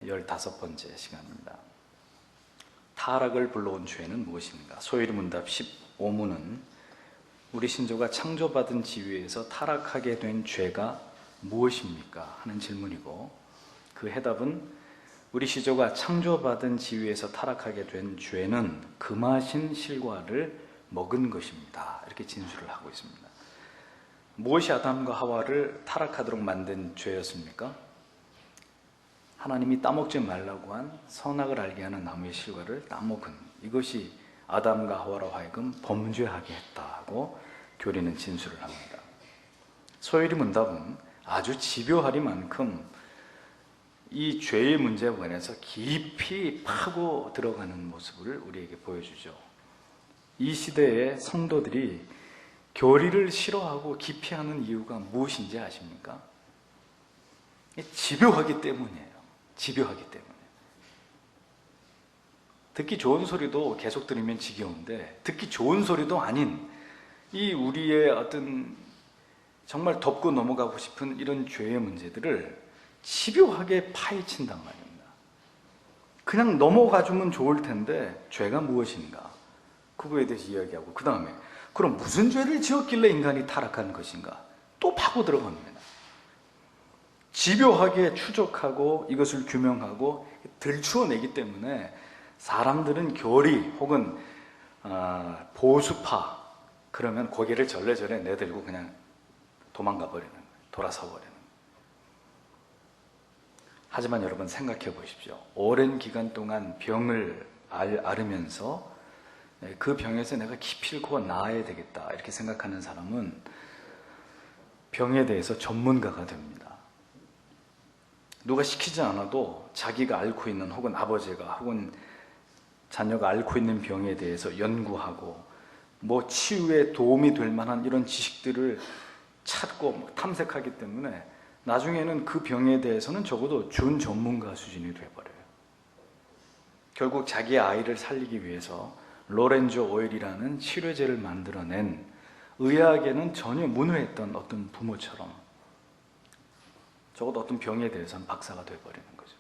15번째 시간입니다. 타락을 불러온 죄는 무엇인가? 소요리 문답 15문은 우리 신조가 창조받은 지위에서 타락하게 된 죄가 무엇입니까? 하는 질문이고, 그 해답은 우리 시조가 창조받은 지위에서 타락하게 된 죄는 금하신 실과를 먹은 것입니다. 이렇게 진술을 하고 있습니다. 무엇이 아담과 하와를 타락하도록 만든 죄였습니까? 하나님이 따먹지 말라고 한 선악을 알게 하는 나무의 실과를 따먹은, 이것이 아담과 하와로 하여금 범죄하게 했다고 교리는 진술을 합니다. 소요리 문답은 아주 집요하리만큼 이 죄의 문제에 관해서 깊이 파고 들어가는 모습을 우리에게 보여주죠. 이 시대의 성도들이 교리를 싫어하고 기피하는 이유가 무엇인지 아십니까? 집요하기 때문이에요. 집요하기 때문에. 듣기 좋은 소리도 계속 들으면 지겨운데, 듣기 좋은 소리도 아닌 이 우리의 어떤 정말 덮고 넘어가고 싶은 이런 죄의 문제들을 집요하게 파헤친단 말입니다. 그냥 넘어가주면 좋을 텐데 죄가 무엇인가? 그거에 대해서 이야기하고, 그 다음에 그럼 무슨 죄를 지었길래 인간이 타락한 것인가? 또 파고 들어갑니다. 집요하게 추적하고 이것을 규명하고 들추어내기 때문에 사람들은 교리 혹은 보수파, 그러면 고개를 절레절레 내들고 그냥 도망가 버리는 거예요. 돌아서 버리는 거예요. 하지만 여러분 생각해 보십시오. 오랜 기간 동안 병을 앓으면서 그 병에서 내가 기필코 나아야 되겠다 이렇게 생각하는 사람은 병에 대해서 전문가가 됩니다. 누가 시키지 않아도 자기가 앓고 있는, 혹은 아버지가 혹은 자녀가 앓고 있는 병에 대해서 연구하고 뭐 치유에 도움이 될 만한 이런 지식들을 찾고 탐색하기 때문에 나중에는 그 병에 대해서는 적어도 준 전문가 수준이 돼버려요. 결국 자기의 아이를 살리기 위해서 로렌조 오일이라는 치료제를 만들어낸, 의학에는 전혀 문외했던 어떤 부모처럼 적어도 어떤 병에 대해서는 박사가 돼버리는 거죠.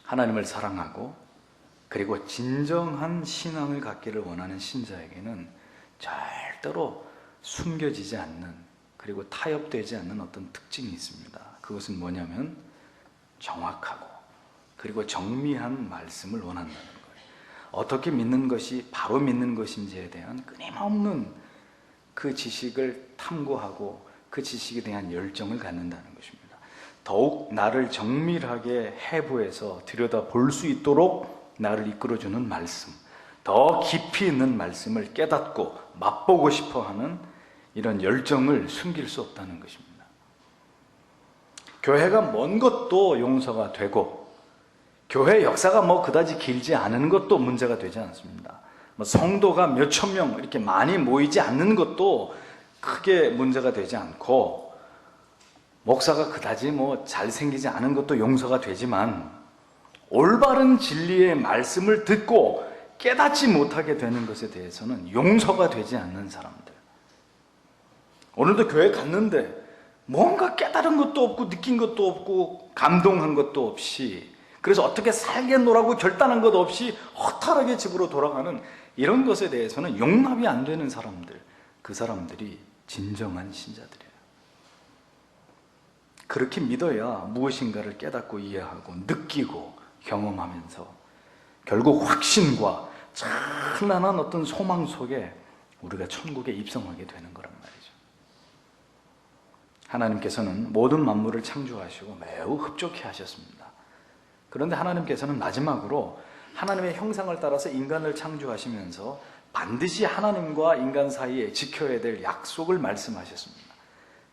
하나님을 사랑하고 그리고 진정한 신앙을 갖기를 원하는 신자에게는 절대로 숨겨지지 않는, 그리고 타협되지 않는 어떤 특징이 있습니다. 그것은 뭐냐면 정확하고 그리고 정밀한 말씀을 원한다는 거예요. 어떻게 믿는 것이 바로 믿는 것인지에 대한 끊임없는 그 지식을 탐구하고 그 지식에 대한 열정을 갖는다는 것입니다. 더욱 나를 정밀하게 해부해서 들여다볼 수 있도록 나를 이끌어주는 말씀, 더 깊이 있는 말씀을 깨닫고 맛보고 싶어하는 이런 열정을 숨길 수 없다는 것입니다. 교회가 먼 것도 용서가 되고, 교회 역사가 뭐 그다지 길지 않은 것도 문제가 되지 않습니다. 성도가 몇천 명 이렇게 많이 모이지 않는 것도 크게 문제가 되지 않고, 목사가 그다지 뭐 잘생기지 않은 것도 용서가 되지만, 올바른 진리의 말씀을 듣고 깨닫지 못하게 되는 것에 대해서는 용서가 되지 않는 사람들. 오늘도 교회 갔는데 뭔가 깨달은 것도 없고 느낀 것도 없고 감동한 것도 없이, 그래서 어떻게 살겠노라고 결단한 것도 없이 허탈하게 집으로 돌아가는 이런 것에 대해서는 용납이 안 되는 사람들, 그 사람들이 진정한 신자들이에요. 그렇게 믿어야 무엇인가를 깨닫고 이해하고 느끼고 경험하면서 결국 확신과 찬란한 어떤 소망 속에 우리가 천국에 입성하게 되는 거란 말이죠. 하나님께서는 모든 만물을 창조하시고 매우 흡족해 하셨습니다. 그런데 하나님께서는 마지막으로 하나님의 형상을 따라서 인간을 창조하시면서 반드시 하나님과 인간 사이에 지켜야 될 약속을 말씀하셨습니다.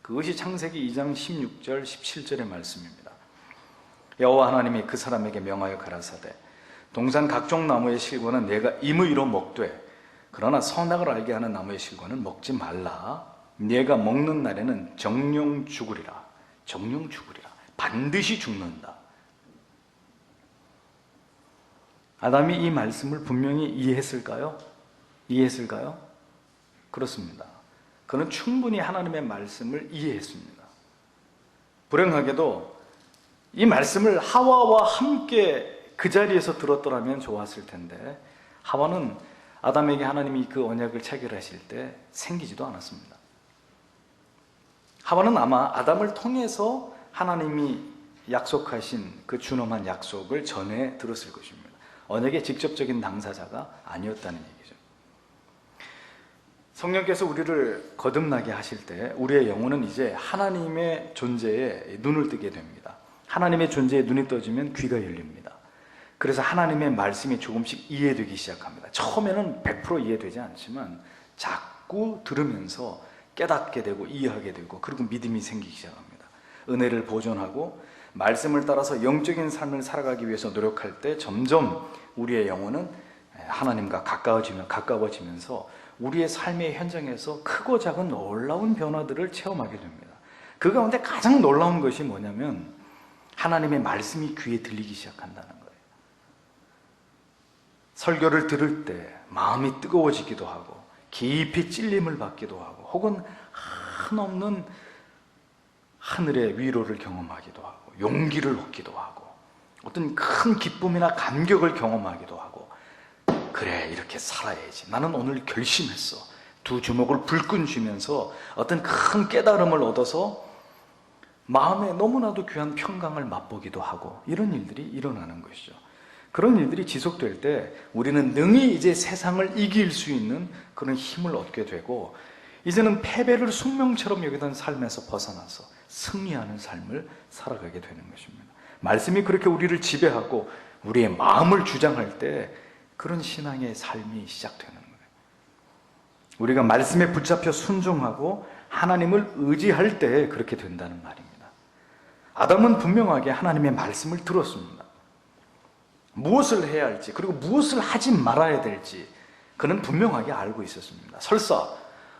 그것이 창세기 2장 16절 17절의 말씀입니다. 여호와 하나님이 그 사람에게 명하여 가라사대, 동산 각종 나무의 실과는 내가 임의로 먹되 그러나 선악을 알게 하는 나무의 실과는 먹지 말라. 내가 먹는 날에는 정령 죽으리라. 정령 죽으리라. 반드시 죽는다. 아담이 이 말씀을 분명히 이해했을까요? 이해했을까요? 그렇습니다. 그는 충분히 하나님의 말씀을 이해했습니다. 불행하게도 이 말씀을 하와와 함께 그 자리에서 들었더라면 좋았을 텐데 하와는 아담에게 하나님이 그 언약을 체결하실 때 생기지도 않았습니다. 하와는 아마 아담을 통해서 하나님이 약속하신 그 준엄한 약속을 전해 들었을 것입니다. 언약의 직접적인 당사자가 아니었다는 얘기죠. 성령께서 우리를 거듭나게 하실 때 우리의 영혼은 이제 하나님의 존재에 눈을 뜨게 됩니다. 하나님의 존재에 눈이 떠지면 귀가 열립니다. 그래서 하나님의 말씀이 조금씩 이해되기 시작합니다. 처음에는 100% 이해되지 않지만 자꾸 들으면서 깨닫게 되고 이해하게 되고 그리고 믿음이 생기기 시작합니다. 은혜를 보존하고 말씀을 따라서 영적인 삶을 살아가기 위해서 노력할 때 점점 우리의 영혼은 하나님과 가까워지면서 우리의 삶의 현장에서 크고 작은 놀라운 변화들을 체험하게 됩니다. 그 가운데 가장 놀라운 것이 뭐냐면 하나님의 말씀이 귀에 들리기 시작한다는 거예요. 설교를 들을 때 마음이 뜨거워지기도 하고 깊이 찔림을 받기도 하고 혹은 한없는 하늘의 위로를 경험하기도 하고 용기를 얻기도 하고 어떤 큰 기쁨이나 감격을 경험하기도 하고 그래 이렇게 살아야지 나는 오늘 결심했어 두 주먹을 불끈 쥐면서 어떤 큰 깨달음을 얻어서 마음에 너무나도 귀한 평강을 맛보기도 하고 이런 일들이 일어나는 것이죠. 그런 일들이 지속될 때 우리는 능히 이제 세상을 이길 수 있는 그런 힘을 얻게 되고 이제는 패배를 숙명처럼 여기던 삶에서 벗어나서 승리하는 삶을 살아가게 되는 것입니다. 말씀이 그렇게 우리를 지배하고 우리의 마음을 주장할 때 그런 신앙의 삶이 시작되는 거예요. 우리가 말씀에 붙잡혀 순종하고 하나님을 의지할 때 그렇게 된다는 말입니다. 아담은 분명하게 하나님의 말씀을 들었습니다. 무엇을 해야 할지 그리고 무엇을 하지 말아야 될지 그는 분명하게 알고 있었습니다. 설사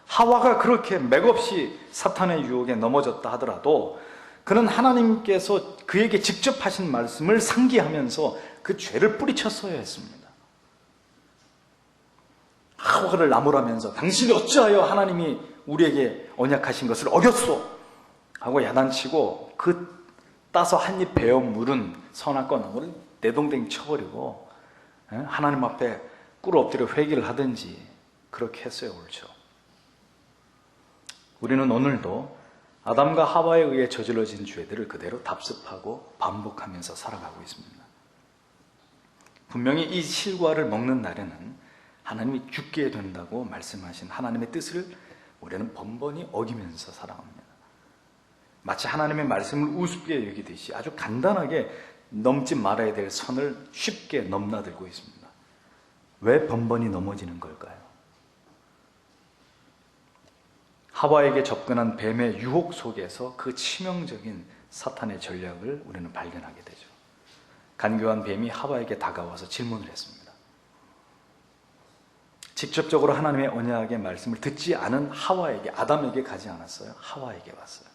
하와가 그렇게 맥없이 사탄의 유혹에 넘어졌다 하더라도 그는 하나님께서 그에게 직접 하신 말씀을 상기하면서 그 죄를 뿌리쳤어야 했습니다. 하와를 나무라면서 당신이 어찌하여 하나님이 우리에게 언약하신 것을 어겼소? 하고 야단치고 그 따서 한 입 베어 물은 선악과 나무를 내동댕이 쳐버리고 하나님 앞에 꿇어 엎드려 회개를 하든지 그렇게 했어야 옳죠. 우리는 오늘도 아담과 하와에 의해 저질러진 죄들을 그대로 답습하고 반복하면서 살아가고 있습니다. 분명히 이 실과를 먹는 날에는 하나님이 죽게 된다고 말씀하신 하나님의 뜻을 우리는 번번이 어기면서 살아갑니다. 마치 하나님의 말씀을 우습게 여기듯이 아주 간단하게 넘지 말아야 될 선을 쉽게 넘나들고 있습니다. 왜 번번이 넘어지는 걸까요? 하와에게 접근한 뱀의 유혹 속에서 그 치명적인 사탄의 전략을 우리는 발견하게 되죠. 간교한 뱀이 하와에게 다가와서 질문을 했습니다. 직접적으로 하나님의 언약의 말씀을 듣지 않은 하와에게, 아담에게 가지 않았어요. 하와에게 왔어요.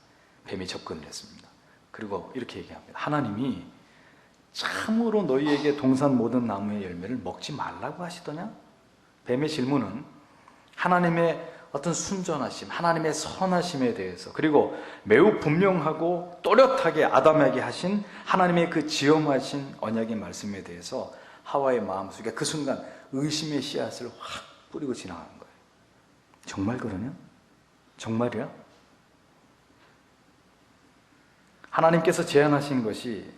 뱀이 접근을 했습니다. 그리고 이렇게 얘기합니다. 하나님이 참으로 너희에게 동산 모든 나무의 열매를 먹지 말라고 하시더냐? 뱀의 질문은 하나님의 어떤 순전하심, 하나님의 선하심에 대해서 그리고 매우 분명하고 또렷하게 아담에게 하신 하나님의 그 지엄하신 언약의 말씀에 대해서 하와의 마음속에 그 순간 의심의 씨앗을 확 뿌리고 지나가는 거예요. 정말 그러냐? 정말이야? 하나님께서 제안하신 것이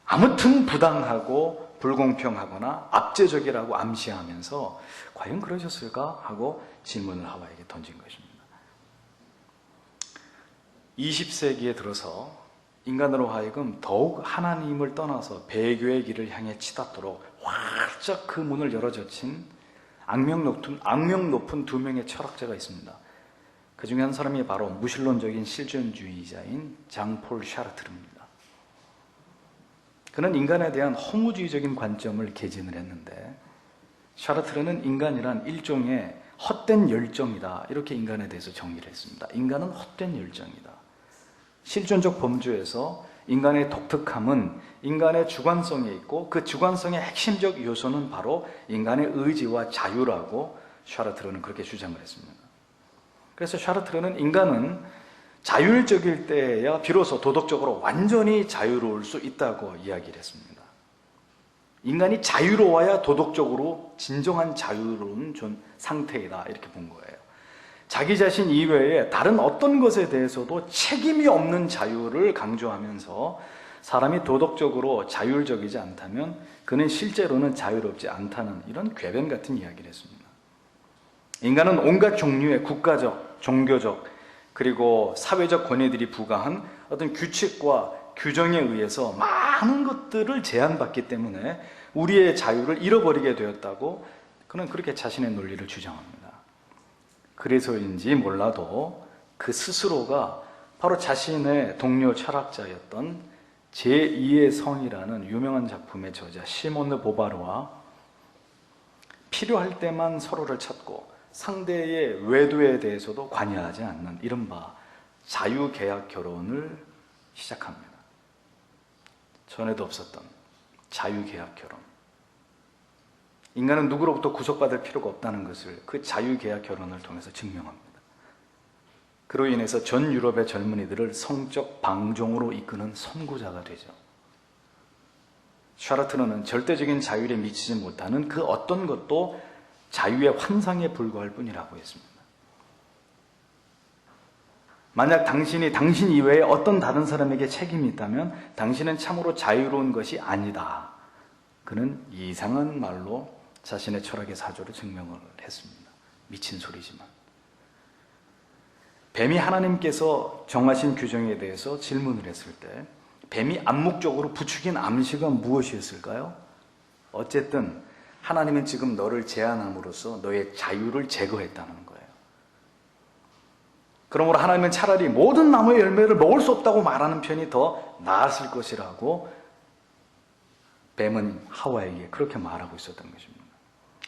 아무튼 부당하고 불공평하거나 압제적이라고 암시하면서 과연 그러셨을까? 하고 질문을 하와에게 던진 것입니다. 20세기에 들어서 인간으로 하여금 더욱 하나님을 떠나서 배교의 길을 향해 치닫도록 활짝 그 문을 열어젖힌 악명 높은 두 명의 철학자가 있습니다. 그 중에 한 사람이 바로 무신론적인 실존주의자인 장폴 샤르트르입니다. 그는 인간에 대한 허무주의적인 관점을 개진을 했는데 샤르트르는 인간이란 일종의 헛된 열정이다 이렇게 인간에 대해서 정의를 했습니다. 인간은 헛된 열정이다. 실존적 범주에서 인간의 독특함은 인간의 주관성에 있고 그 주관성의 핵심적 요소는 바로 인간의 의지와 자유라고 샤르트르는 그렇게 주장을 했습니다. 그래서 샤르트르는 인간은 자율적일 때야 비로소 도덕적으로 완전히 자유로울 수 있다고 이야기를 했습니다. 인간이 자유로워야 도덕적으로 진정한 자유로운 상태이다, 이렇게 본 거예요. 자기 자신 이외에 다른 어떤 것에 대해서도 책임이 없는 자유를 강조하면서 사람이 도덕적으로 자율적이지 않다면 그는 실제로는 자유롭지 않다는 이런 궤변 같은 이야기를 했습니다. 인간은 온갖 종류의 국가적, 종교적, 그리고 사회적 권위들이 부과한 어떤 규칙과 규정에 의해서 많은 것들을 제한받기 때문에 우리의 자유를 잃어버리게 되었다고 그는 그렇게 자신의 논리를 주장합니다. 그래서인지 몰라도 그 스스로가 바로 자신의 동료 철학자였던 제2의 성이라는 유명한 작품의 저자 시몬 르 보바르와 필요할 때만 서로를 찾고 상대의 외도에 대해서도 관여하지 않는 이른바 자유계약 결혼을 시작합니다. 전에도 없었던 자유계약 결혼. 인간은 누구로부터 구속받을 필요가 없다는 것을 그 자유계약 결혼을 통해서 증명합니다. 그로 인해서 전 유럽의 젊은이들을 성적 방종으로 이끄는 선구자가 되죠. 샤르트르는 절대적인 자율에 미치지 못하는 그 어떤 것도 자유의 환상에 불과할 뿐이라고 했습니다. 만약 당신이 당신 이외에 어떤 다른 사람에게 책임이 있다면 당신은 참으로 자유로운 것이 아니다. 그는 이상한 말로 자신의 철학의 사조를 증명을 했습니다. 미친 소리지만. 뱀이 하나님께서 정하신 규정에 대해서 질문을 했을 때 뱀이 암묵적으로 부추긴 암시가 무엇이었을까요? 어쨌든 하나님은 지금 너를 제한함으로써 너의 자유를 제거했다는 거예요. 그러므로 하나님은 차라리 모든 나무의 열매를 먹을 수 없다고 말하는 편이 더 나았을 것이라고 뱀은 하와에게 그렇게 말하고 있었던 것입니다.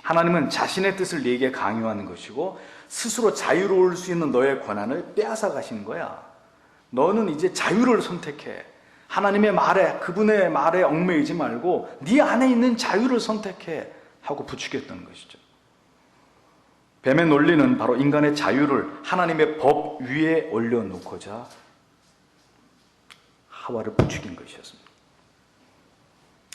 하나님은 자신의 뜻을 네게 강요하는 것이고 스스로 자유로울 수 있는 너의 권한을 빼앗아 가신 거야. 너는 이제 자유를 선택해. 하나님의 말에, 그분의 말에 얽매이지 말고 네 안에 있는 자유를 선택해 하고 부추겼던 것이죠. 뱀의 논리는 바로 인간의 자유를 하나님의 법 위에 올려놓고자 하와를 부추긴 것이었습니다.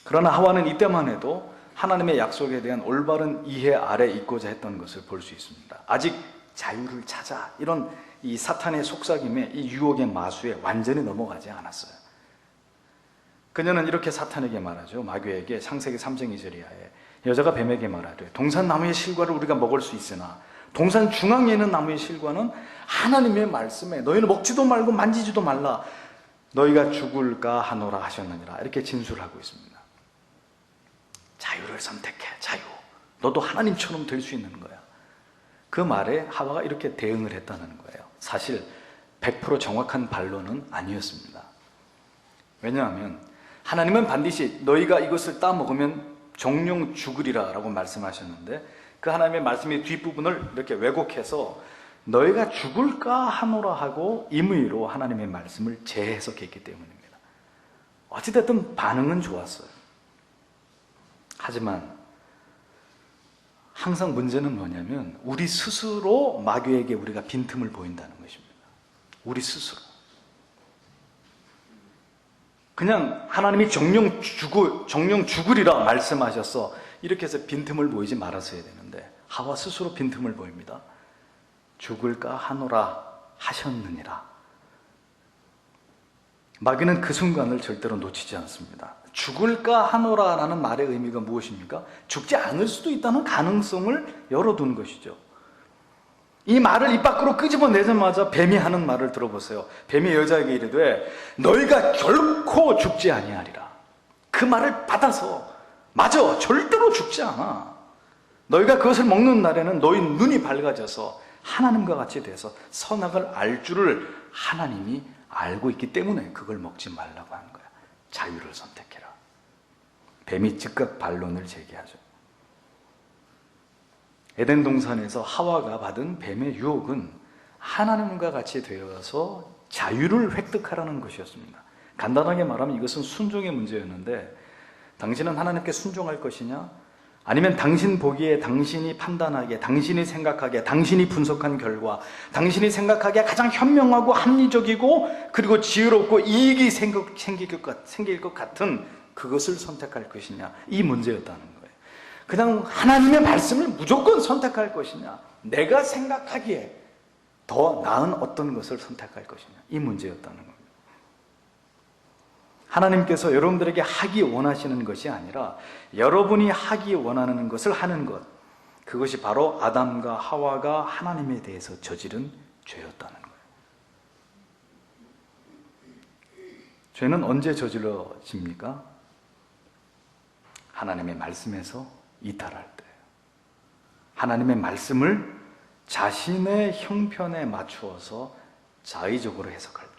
그러나 하와는 이때만 해도 하나님의 약속에 대한 올바른 이해 아래 있고자 했던 것을 볼 수 있습니다. 아직 자유를 찾아 이런 이 사탄의 속삭임에 이 유혹의 마수에 완전히 넘어가지 않았어요. 그녀는 이렇게 사탄에게 말하죠. 마귀에게 창세기 3장 2절 이하에 여자가 뱀에게 말하되 동산 나무의 실과를 우리가 먹을 수 있으나 동산 중앙에 있는 나무의 실과는 하나님의 말씀에 너희는 먹지도 말고 만지지도 말라 너희가 죽을까 하노라 하셨느니라 이렇게 진술하고 있습니다. 자유를 선택해. 자유. 너도 하나님처럼 될 수 있는 거야. 그 말에 하와가 이렇게 대응을 했다는 거예요. 사실 100% 정확한 반론은 아니었습니다. 왜냐하면 하나님은 반드시 너희가 이것을 따먹으면 정령 죽으리라 라고 말씀하셨는데 그 하나님의 말씀의 뒷부분을 이렇게 왜곡해서 너희가 죽을까 하노라 하고 임의로 하나님의 말씀을 재해석했기 때문입니다. 어찌됐든 반응은 좋았어요. 하지만 항상 문제는 뭐냐면 우리 스스로 마귀에게 우리가 빈틈을 보인다는 것입니다. 우리 스스로. 그냥 하나님이 정령 죽으리라 말씀하셔서 이렇게 해서 빈틈을 보이지 말았어야 되는데 하와 스스로 빈틈을 보입니다. 죽을까 하노라 하셨느니라. 마귀는 그 순간을 절대로 놓치지 않습니다. 죽을까 하노라라는 말의 의미가 무엇입니까? 죽지 않을 수도 있다는 가능성을 열어둔 것이죠. 이 말을 입 밖으로 끄집어내자마자 뱀이 하는 말을 들어보세요. 뱀이 여자에게 이르되 너희가 결코 죽지 아니하리라. 그 말을 받아서 맞아, 절대로 죽지 않아. 너희가 그것을 먹는 날에는 너희 눈이 밝아져서 하나님과 같이 돼서 선악을 알 줄을 하나님이 알고 있기 때문에 그걸 먹지 말라고 하는 거야. 자유를 선택해라. 뱀이 즉각 반론을 제기하죠. 에덴 동산에서 하와가 받은 뱀의 유혹은 하나님과 같이 되어서 자유를 획득하라는 것이었습니다. 간단하게 말하면 이것은 순종의 문제였는데 당신은 하나님께 순종할 것이냐 아니면 당신 보기에, 당신이 판단하기에, 당신이 생각하기에, 당신이 분석한 결과, 당신이 생각하기에 가장 현명하고 합리적이고 그리고 지혜롭고 이익이 생길 것 같은 그것을 선택할 것이냐, 이 문제였다는 거예요. 그냥 하나님의 말씀을 무조건 선택할 것이냐, 내가 생각하기에 더 나은 어떤 것을 선택할 것이냐, 이 문제였다는 겁니다. 하나님께서 여러분들에게 하기 원하시는 것이 아니라 여러분이 하기 원하는 것을 하는 것, 그것이 바로 아담과 하와가 하나님에 대해서 저지른 죄였다는 거예요. 죄는 언제 저질러집니까? 하나님의 말씀에서 이탈할 때, 하나님의 말씀을 자신의 형편에 맞추어서 자의적으로 해석할 때,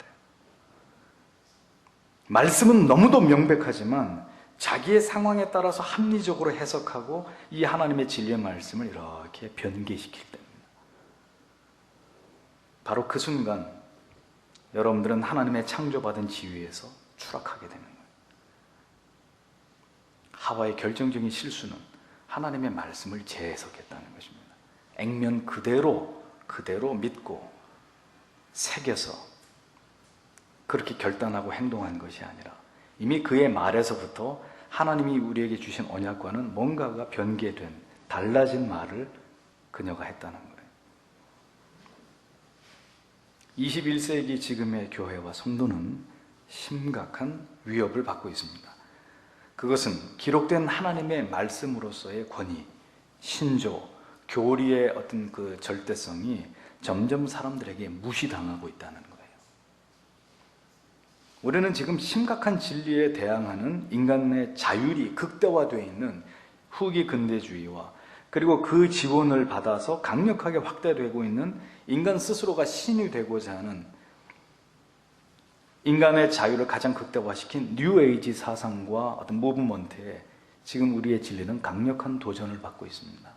말씀은 너무도 명백하지만 자기의 상황에 따라서 합리적으로 해석하고 이 하나님의 진리의 말씀을 이렇게 변개시킬 때입니다. 바로 그 순간 여러분들은 하나님의 창조받은 지위에서 추락하게 되는 거예요. 하와의 결정적인 실수는 하나님의 말씀을 재해석했다는 것입니다. 액면 그대로 믿고 새겨서 그렇게 결단하고 행동한 것이 아니라 이미 그의 말에서부터 하나님이 우리에게 주신 언약과는 뭔가가 변개된, 달라진 말을 그녀가 했다는 거예요. 21세기 지금의 교회와 성도는 심각한 위협을 받고 있습니다. 그것은 기록된 하나님의 말씀으로서의 권위, 신조, 교리의 어떤 그 절대성이 점점 사람들에게 무시당하고 있다는 거예요. 우리는 지금 심각한 진리에 대항하는 인간의 자율이 극대화되어 있는 후기 근대주의와 그리고 그 지원을 받아서 강력하게 확대되고 있는 인간 스스로가 신이 되고자 하는 인간의 자유를 가장 극대화시킨 뉴에이지 사상과 어떤 무브먼트에 지금 우리의 진리는 강력한 도전을 받고 있습니다.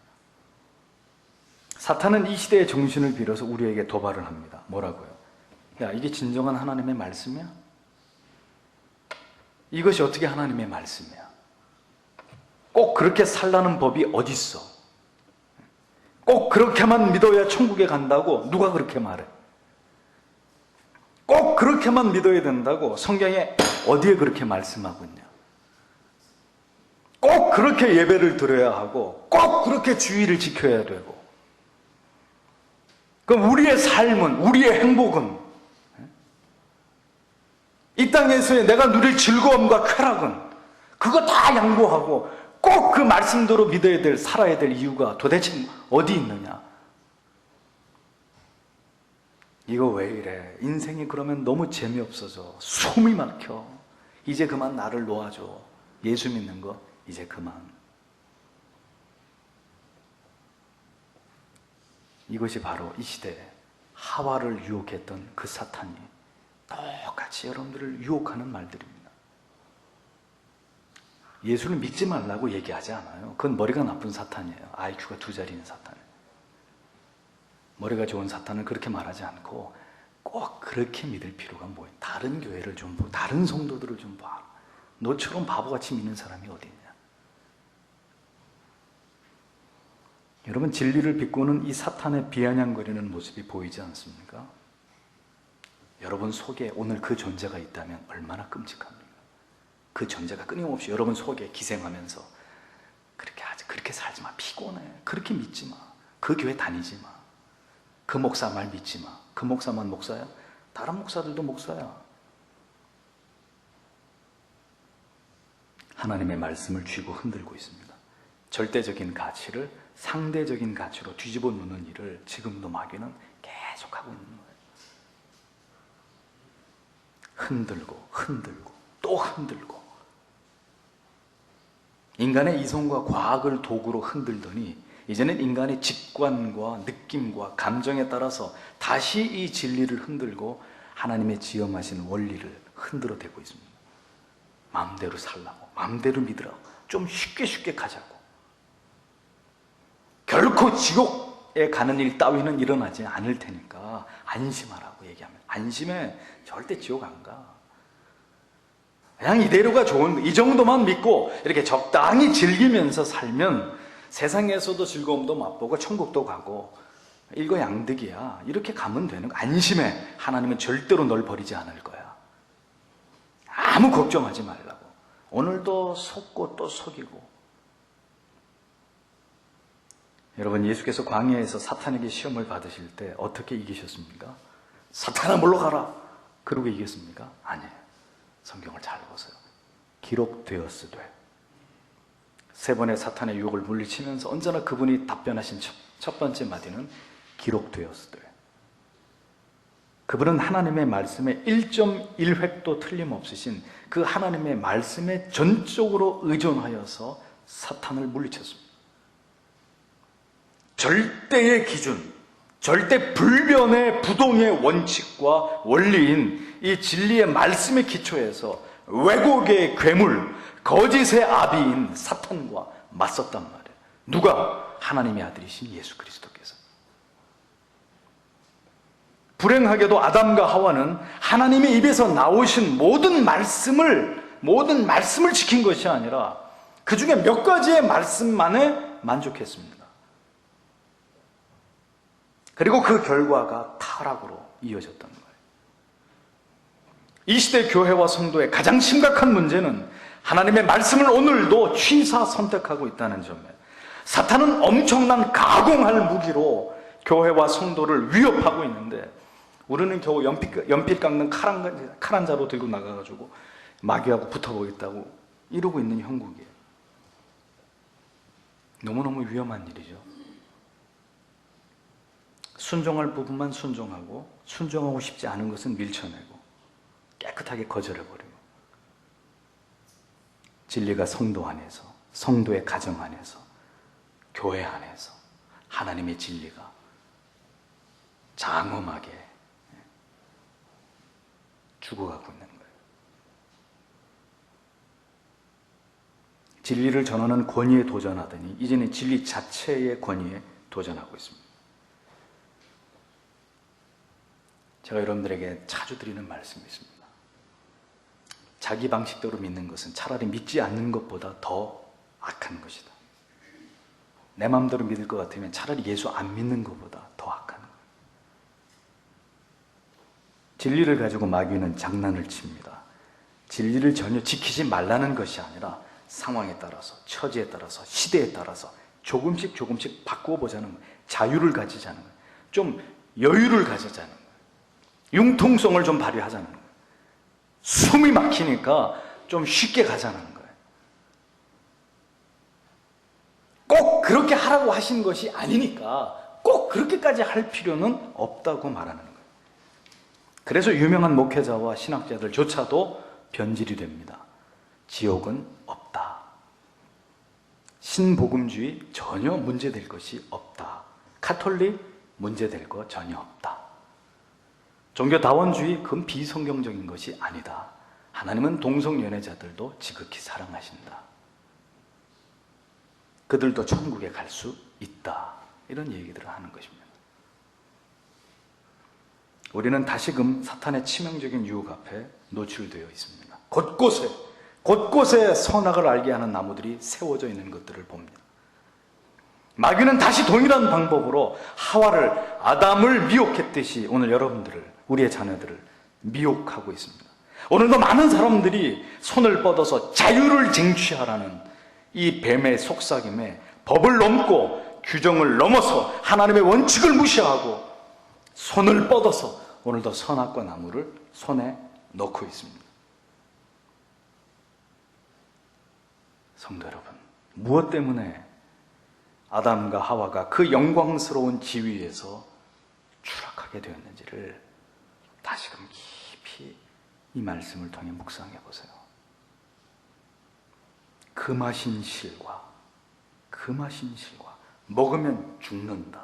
사탄은 이 시대의 정신을 빌어서 우리에게 도발을 합니다. 뭐라고요? 야, 이게 진정한 하나님의 말씀이야? 이것이 어떻게 하나님의 말씀이야? 꼭 그렇게 살라는 법이 어딨어? 꼭 그렇게만 믿어야 천국에 간다고 누가 그렇게 말해? 꼭 그렇게만 믿어야 된다고 성경에 어디에 그렇게 말씀하고 있냐? 꼭 그렇게 예배를 드려야 하고 꼭 그렇게 주의를 지켜야 되고, 그럼 우리의 삶은, 우리의 행복은, 이 땅에서의 내가 누릴 즐거움과 쾌락은 그거 다 양보하고 꼭 그 말씀대로 믿어야 될, 살아야 될 이유가 도대체 어디 있느냐? 이거 왜 이래? 인생이 그러면 너무 재미없어져. 숨이 막혀. 이제 그만 나를 놓아줘. 예수 믿는 거 이제 그만. 이것이 바로 이 시대에 하와를 유혹했던 그 사탄이 똑같이 여러분들을 유혹하는 말들입니다. 예수를 믿지 말라고 얘기하지 않아요. 그건 머리가 나쁜 사탄이에요. IQ가 2자리인 사탄이에요. 머리가 좋은 사탄은 그렇게 말하지 않고 꼭 그렇게 믿을 필요가 뭐예요? 다른 교회를 좀 보고 다른 성도들을 좀 봐. 너처럼 바보같이 믿는 사람이 어디 있냐? 여러분, 진리를 비꼬는 이 사탄의 비아냥거리는 모습이 보이지 않습니까? 여러분 속에 오늘 그 존재가 있다면 얼마나 끔찍합니까? 그 존재가 끊임없이 여러분 속에 기생하면서 그렇게 하지, 그렇게 살지 마, 피곤해, 그렇게 믿지 마, 그 교회 다니지 마, 그 목사 말 믿지 마, 그 목사만 목사야? 다른 목사들도 목사야. 하나님의 말씀을 쥐고 흔들고 있습니다. 절대적인 가치를 상대적인 가치로 뒤집어 놓는 일을 지금도 마귀는 계속하고 있는 거예요. 흔들고 또 흔들고, 인간의 이성과 과학을 도구로 흔들더니 이제는 인간의 직관과 느낌과 감정에 따라서 다시 이 진리를 흔들고 하나님의 지엄하신 원리를 흔들어대고 있습니다. 마음대로 살라고, 마음대로 믿으라고, 좀 쉽게 가자고. 결코 지옥에 가는 일 따위는 일어나지 않을 테니까 안심하라고 얘기하면, 안심해, 절대 지옥 안 가. 그냥 이대로가 좋은, 이 정도만 믿고 이렇게 적당히 즐기면서 살면 세상에서도 즐거움도 맛보고 천국도 가고 일거양득이야. 이렇게 가면 되는 거. 안심해. 하나님은 절대로 널 버리지 않을 거야. 아무 걱정하지 말라고. 오늘도 속고 또 속이고. 여러분, 예수께서 광야에서 사탄에게 시험을 받으실 때 어떻게 이기셨습니까? 사탄아 물러가라. 그러고 이겼습니까? 아니에요. 성경을 잘 보세요. 기록되었으되. 세 번의 사탄의 유혹을 물리치면서 언제나 그분이 답변하신 첫 번째 마디는 기록되었으되. 그분은 하나님의 말씀에 1.1획도 틀림없으신 그 하나님의 말씀에 전적으로 의존하여서 사탄을 물리쳤습니다. 절대의 기준, 절대 불변의 부동의 원칙과 원리인 이 진리의 말씀의 기초에서 왜곡의 괴물, 거짓의 아비인 사탄과 맞섰단 말이에요. 누가? 하나님의 아들이신 예수 그리스도께서. 불행하게도 아담과 하와는 하나님의 입에서 나오신 모든 말씀을 지킨 것이 아니라 그 중에 몇 가지의 말씀만에 만족했습니다. 그리고 그 결과가 타락으로 이어졌단 말이에요. 이 시대 교회와 성도의 가장 심각한 문제는 하나님의 말씀을 오늘도 취사 선택하고 있다는 점이에요. 사탄은 엄청난 가공할 무기로 교회와 성도를 위협하고 있는데 우리는 겨우 연필 깎는 칼 한 자로 들고 나가가지고 마귀하고 붙어보겠다고 이러고 있는 형국이에요. 너무너무 위험한 일이죠. 순종할 부분만 순종하고 순종하고 싶지 않은 것은 밀쳐내고 깨끗하게 거절해버리고 진리가 성도 안에서, 성도의 가정 안에서, 교회 안에서 하나님의 진리가 장엄하게 죽어가고 있는 거예요. 진리를 전하는 권위에 도전하더니 이제는 진리 자체의 권위에 도전하고 있습니다. 제가 여러분들에게 자주 드리는 말씀이 있습니다. 자기 방식대로 믿는 것은 차라리 믿지 않는 것보다 더 악한 것이다. 내 마음대로 믿을 것 같으면 차라리 예수 안 믿는 것보다 더 악한 거예요. 진리를 가지고 마귀는 장난을 칩니다. 진리를 전혀 지키지 말라는 것이 아니라 상황에 따라서, 처지에 따라서, 시대에 따라서 조금씩 바꾸어 보자는 거예요. 자유를 가지자는 거예요. 좀 여유를 가지자는 거예요. 융통성을 좀 발휘하자는 거예요. 숨이 막히니까 좀 쉽게 가자는 거예요. 꼭 그렇게 하라고 하신 것이 아니니까 꼭 그렇게까지 할 필요는 없다고 말하는 거예요. 그래서 유명한 목회자와 신학자들조차도 변질이 됩니다. 지옥은 없다. 신복음주의 전혀 문제될 것이 없다. 카톨릭 문제될 거 전혀 없다. 종교다원주의 그건 비성경적인 것이 아니다. 하나님은 동성연애자들도 지극히 사랑하신다. 그들도 천국에 갈 수 있다. 이런 얘기들을 하는 것입니다. 우리는 다시금 사탄의 치명적인 유혹 앞에 노출되어 있습니다. 곳곳에 선악을 알게 하는 나무들이 세워져 있는 것들을 봅니다. 마귀는 다시 동일한 방법으로 하와를, 아담을 미혹했듯이 오늘 여러분들을, 우리의 자녀들을 미혹하고 있습니다. 오늘도 많은 사람들이 손을 뻗어서 자유를 쟁취하라는 이 뱀의 속삭임에 법을 넘고 규정을 넘어서 하나님의 원칙을 무시하고 손을 뻗어서 오늘도 선악과 나무를 손에 넣고 있습니다. 성도 여러분, 무엇 때문에 아담과 하와가 그 영광스러운 지위에서 추락하게 되었는지를 다시금 깊이 이 말씀을 통해 묵상해 보세요. 금하신 실과 먹으면 죽는다.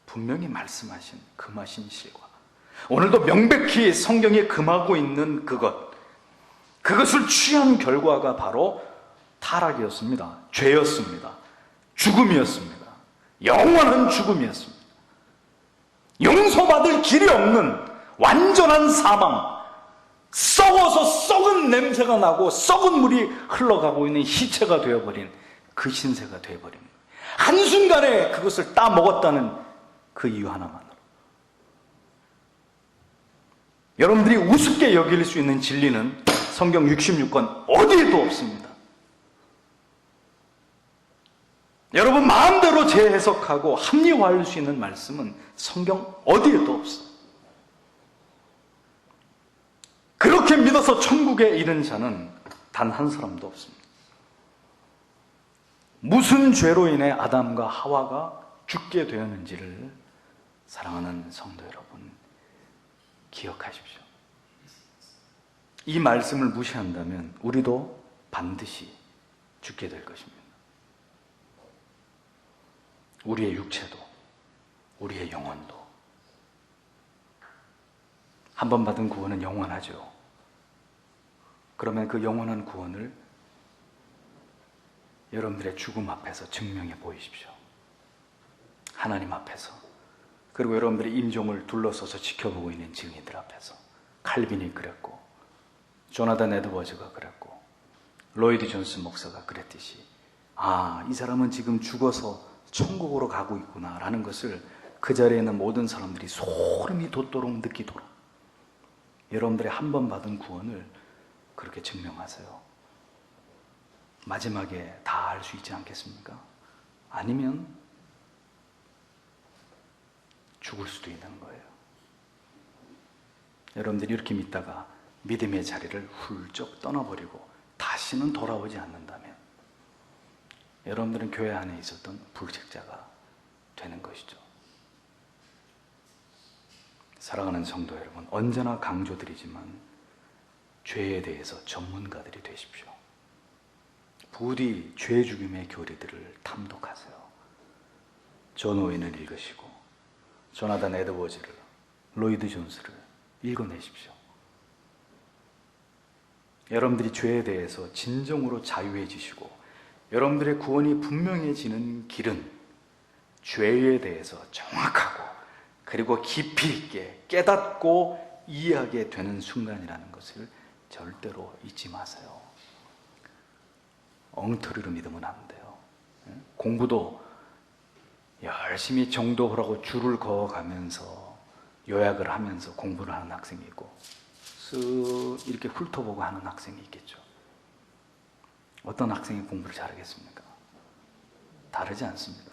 분명히 말씀하신 금하신 실과 오늘도 명백히 성경에 금하고 있는 그것을 취한 결과가 바로 타락이었습니다. 죄였습니다. 죽음이었습니다. 영원한 죽음이었습니다. 용서받을 길이 없는 완전한 사망, 썩어서 썩은 냄새가 나고 썩은 물이 흘러가고 있는 희체가 되어버린 그 신세가 되어버린 거예요. 한순간에 그것을 따먹었다는 그 이유 하나만으로. 여러분들이 우습게 여길 수 있는 진리는 성경 66권 어디에도 없습니다. 여러분 마음대로 재해석하고 합리화할 수 있는 말씀은 성경 어디에도 없어. 그렇게 믿어서 천국에 이른 자는 단 한 사람도 없습니다. 무슨 죄로 인해 아담과 하와가 죽게 되었는지를 사랑하는 성도 여러분 기억하십시오. 이 말씀을 무시한다면 우리도 반드시 죽게 될 것입니다. 우리의 육체도, 우리의 영혼도. 한 번 받은 구원은 영원하죠. 그러면 그 영원한 구원을 여러분들의 죽음 앞에서 증명해 보이십시오. 하나님 앞에서, 그리고 여러분들의 임종을 둘러서서 지켜보고 있는 증인들 앞에서. 칼빈이 그랬고, 조나단 에드워즈가 그랬고, 로이드 존스 목사가 그랬듯이, 아, 이 사람은 지금 죽어서 천국으로 가고 있구나 라는 것을 그 자리에 있는 모든 사람들이 소름이 돋도록 느끼도록 여러분들의 한 번 받은 구원을 그렇게 증명하세요. 마지막에 다 알 수 있지 않겠습니까? 아니면 죽을 수도 있는 거예요. 여러분들이 이렇게 믿다가 믿음의 자리를 훌쩍 떠나버리고 다시는 돌아오지 않는다면 여러분들은 교회 안에 있었던 불책자가 되는 것이죠. 사랑하는 성도 여러분, 언제나 강조드리지만 죄에 대해서 전문가들이 되십시오. 부디 죄 죽임의 교리들을 탐독하세요. 존 오웬을 읽으시고 조나단 에드워즈를, 로이드 존스를 읽어내십시오. 여러분들이 죄에 대해서 진정으로 자유해지시고 여러분들의 구원이 분명해지는 길은 죄에 대해서 정확하고 그리고 깊이 있게 깨닫고 이해하게 되는 순간이라는 것을 절대로 잊지 마세요. 엉터리로 믿으면 안 돼요. 공부도 열심히 정도하라고 줄을 그어가면서 요약을 하면서 공부를 하는 학생이 있고 쓱 이렇게 훑어보고 하는 학생이 있겠죠. 어떤 학생이 공부를 잘하겠습니까? 다르지 않습니다.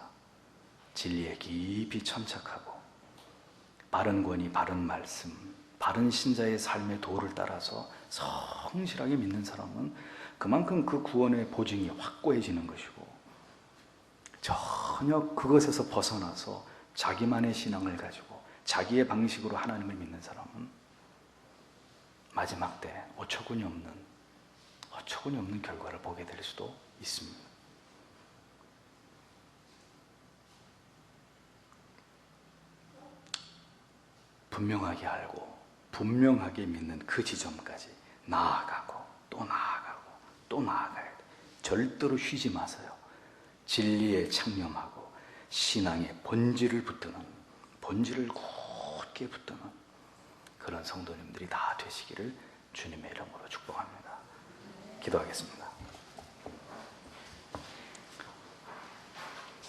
진리에 깊이 천착하고 바른 권위, 바른 말씀, 바른 신자의 삶의 도를 따라서 성실하게 믿는 사람은 그만큼 그 구원의 보증이 확고해지는 것이고 전혀 그것에서 벗어나서 자기만의 신앙을 가지고 자기의 방식으로 하나님을 믿는 사람은 마지막 때 어처구니 없는 결과를 보게 될 수도 있습니다. 분명하게 알고 분명하게 믿는 그 지점까지 나아가고 또 나아가고 또 나아가야 돼. 절대로 쉬지 마세요. 진리에 창념하고 신앙의 본질을 굳게 붙드는 그런 성도님들이 다 되시기를 주님의 이름으로 축복합니다. 기도하겠습니다.